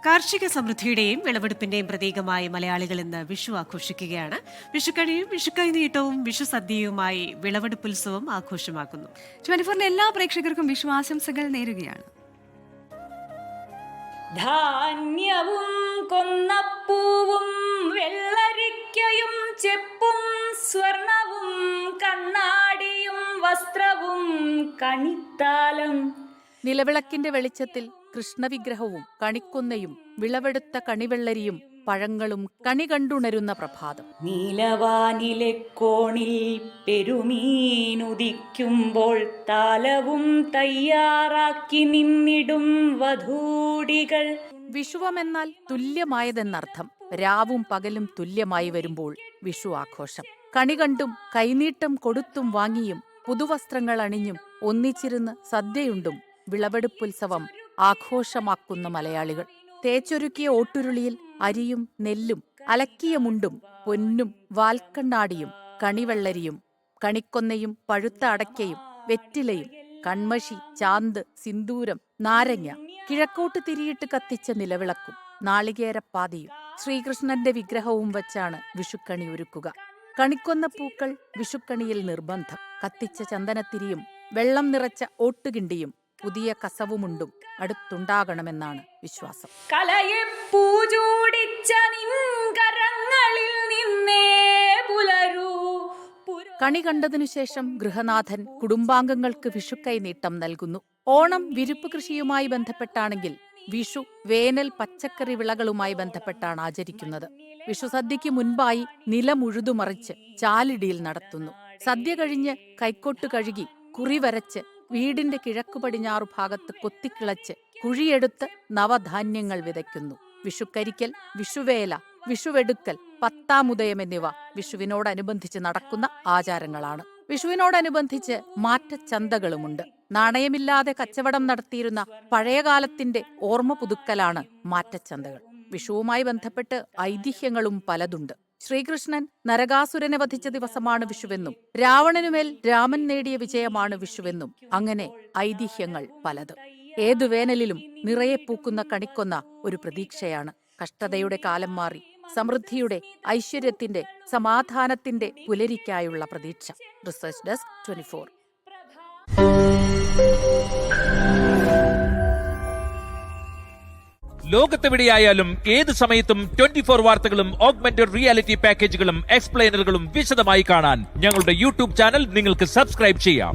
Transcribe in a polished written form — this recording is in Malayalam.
കാർഷിക സമൃദ്ധിയുടെയും വിളവെടുപ്പിന്റെയും പ്രതീകമായി മലയാളികൾ ഇന്ന് വിഷു ആഘോഷിക്കുകയാണ്. വിഷുക്കണിയും വിഷുക്കൈനീട്ടവും വിഷുസദ്യയുമായി വിളവെടുപ്പുത്സവം ആഘോഷമാക്കുന്നു. 24 എല്ലാ പ്രേക്ഷകർക്കും വിഷു ആശംസകൾ നേരുകയാണ്. ധാന്യവും കൊന്നപ്പൂവും വെള്ളരിക്കയും ചെപ്പും സ്വർണവും കണ്ണാടിയും വസ്ത്രവും കണിത്താലം. നിലവിളക്കിന്റെ വെളിച്ചത്തിൽ കൃഷ്ണവിഗ്രഹവും കണിക്കൊന്നയും വിളവെടുത്ത കണിവെള്ളരിയും പഴങ്ങളും കണി കണ്ടുണരുന്ന പ്രഭാതം. നീലവാനിലെ കോണിൽ പെരുമീനുദിക്കുമ്പോൾ താലവും തയ്യാറാക്കി നിന്നിടും വധൂടികൾ. വിഷുവമെന്നാൽ തുല്യമായതെന്നർത്ഥം. രാവും പകലും തുല്യമായി വരുമ്പോൾ വിഷു ആഘോഷം. കണി കണ്ടും കൈനീട്ടം കൊടുത്തും വാങ്ങിയും പുതുവസ്ത്രങ്ങൾ അണിഞ്ഞും ഒന്നിച്ചിരുന്ന് സദ്യയുണ്ടും വിളവെടുപ്പുത്സവം ആഘോഷമാക്കുന്ന മലയാളികൾ. തേച്ചൊരുക്കിയ ഓട്ടുരുളിയിൽ അരിയും നെല്ലും അലക്കിയ മുണ്ടും പൊന്നും വാൽക്കണ്ണാടിയും കണിവെള്ളരിയും കണിക്കൊന്നയും പഴുത്ത അടയ്ക്കയും വെറ്റിലയും കൺമഷി ചാന്ത് സിന്ദൂരം നാരങ്ങ കിഴക്കോട്ട് തിരിയിട്ട് കത്തിച്ച നിലവിളക്കും നാളികേരപ്പാതിയും ശ്രീകൃഷ്ണന്റെ വിഗ്രഹവും വച്ചാണ് വിഷുക്കണി ഒരുക്കുക. കണിക്കൊന്ന പൂക്കൾ വിഷുക്കണിയിൽ നിർബന്ധം. കത്തിച്ച ചന്ദനത്തിരിയും വെള്ളം നിറച്ച ഓട്ടുകിണ്ടിയും പുതിയ കസവുമുണ്ടും അടുത്തുണ്ടാകണമെന്നാണ് വിശ്വാസം. കലയെ പൂജൂടിച്ച നിൻകരങ്ങളിൽ നിന്നേ പുലരൂ. കണി കണ്ടതിനുശേഷം ഗൃഹനാഥൻ കുടുംബാംഗങ്ങൾക്ക് വിഷുക്കൈനീട്ടം നൽകുന്നു. ഓണം വിരിപ്പ് കൃഷിയുമായി ബന്ധപ്പെട്ടാണെങ്കിൽ വിഷു വേനൽ പച്ചക്കറി വിളകളുമായി ബന്ധപ്പെട്ടാണ് ആചരിക്കുന്നത്. വിഷുസദ്യയ്ക്ക് മുൻപായി നിലമുഴുതുമറിച്ച് ചാലിടിയിൽ നടത്തുന്നു. സദ്യ കഴിഞ്ഞ് കൈക്കോട്ട് കഴുകി കുറി വരച്ച് വീടിന്റെ കിഴക്കു പടിഞ്ഞാറു ഭാഗത്ത് കൊത്തിക്കിളച്ച് കുഴിയെടുത്ത് നവധാന്യങ്ങൾ വിതയ്ക്കുന്നു. വിഷുക്കരിക്കൽ, വിഷുവേല, വിഷുവെടുക്കൽ, പത്താമുദയം എന്നിവ വിഷുവിനോടനുബന്ധിച്ച് നടക്കുന്ന ആചാരങ്ങളാണ്. വിഷുവിനോടനുബന്ധിച്ച് മാറ്റച്ചന്തകളുമുണ്ട്. നാണയമില്ലാതെ കച്ചവടം നടത്തിയിരുന്ന പഴയകാലത്തിന്റെ ഓർമ്മ പുതുക്കലാണ് മാറ്റച്ചന്തകൾ. വിഷുവുമായി ബന്ധപ്പെട്ട് ഐതിഹ്യങ്ങളും പലതുണ്ട്. ശ്രീകൃഷ്ണൻ നരകാസുരനെ വധിച്ച ദിവസമാണ് വിഷുവെന്നും രാവണനുമേൽ രാമൻ നേടിയ വിജയമാണ് വിഷുവെന്നും അങ്ങനെ ഐതിഹ്യങ്ങൾ പലത്. ഏതു വേനലിലും നിറയെ പൂക്കുന്ന കണിക്കൊന്ന ഒരു പ്രതീക്ഷയാണ്. കഷ്ടതയുടെ കാലം മാറി സമൃദ്ധിയുടെ, ഐശ്വര്യത്തിന്റെ, സമാധാനത്തിന്റെ പുലരിക്കായുള്ള പ്രതീക്ഷ. Research desk 24. ലോകത്തെവിടെയായാലും ഏത് സമയത്തും 24 വാർത്തകളും ഓഗ്മെന്റഡ് റിയാലിറ്റി പാക്കേജുകളും എക്സ്പ്ലെയിനറുകളും വിശദമായി കാണാൻ ഞങ്ങളുടെ യൂട്യൂബ് ചാനൽ നിങ്ങൾക്ക് സബ്സ്ക്രൈബ് ചെയ്യാം.